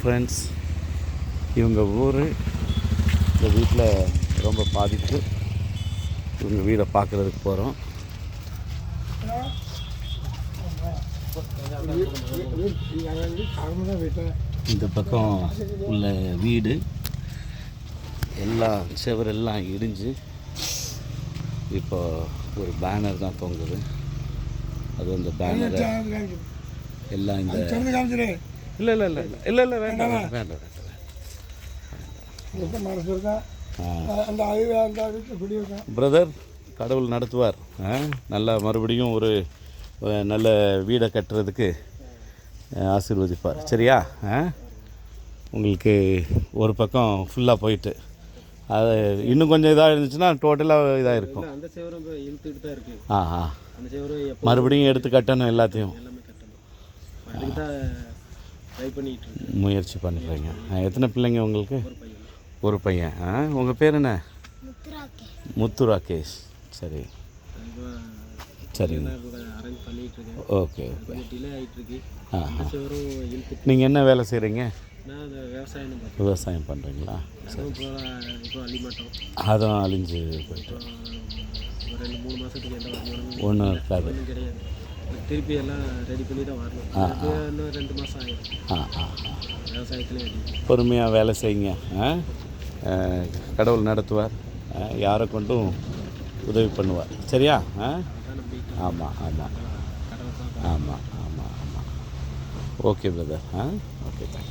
Friends, இவங்க ஊர் இந்த வீட்டில் ரொம்ப பாதிப்பு. இவங்க வீடை பார்க்குறதுக்கு போகிறோம். இந்த பக்கம் உள்ள வீடு எல்லாம் செவரெல்லாம் இடிஞ்சு இப்போ ஒரு பேனர் தான் தொங்குது. அது அந்த பேனரை எல்லாம் இந்த இல்லை இல்லை இல்லை இல்லை இல்லை வேண்டாம் வேண்டாம் பிரதர், கடவுள் நடத்துவார். நல்லா மறுபடியும் ஒரு நல்ல வீடை கட்டுறதுக்கு ஆசீர்வதிப்பார். சரியா? உங்களுக்கு ஒரு பக்கம் ஃபுல்லாக போயிட்டு அது இன்னும் கொஞ்சம் இதாக இருந்துச்சுன்னா டோட்டலாக இதாக இருக்கும். மறுபடியும் எடுத்து கட்டணும். எல்லாத்தையும் முயற்சி பண்ணுறீங்க. எத்தனை பிள்ளைங்க உங்களுக்கு? ஒரு பையன். உங்கள் பேர் என்ன? முத்து ராகேஷ். சரி சரிங்க. Okay okay. நீங்கள் என்ன வேலை செய்கிறீங்க? விவசாயம் பண்ணுறீங்களா? அதுவும் அழிஞ்சு போயிட்டு ஒன்றும் இருக்காது. திருப்பி எல்லாம் ரெடி பண்ணி தான் வரணும். இன்னும் 2 மாதம் ஆகிடும். விவசாயத்துலேயே பொறுமையாக வேலை செய்யுங்க. கடவுள் நடத்துவார். யாரை கொண்டும் உதவி பண்ணுவார். சரியா? ஆமாம் ஆமாம் ஆமாம் ஆமாம் ஆமாம். Okay brother. Okay, thank you.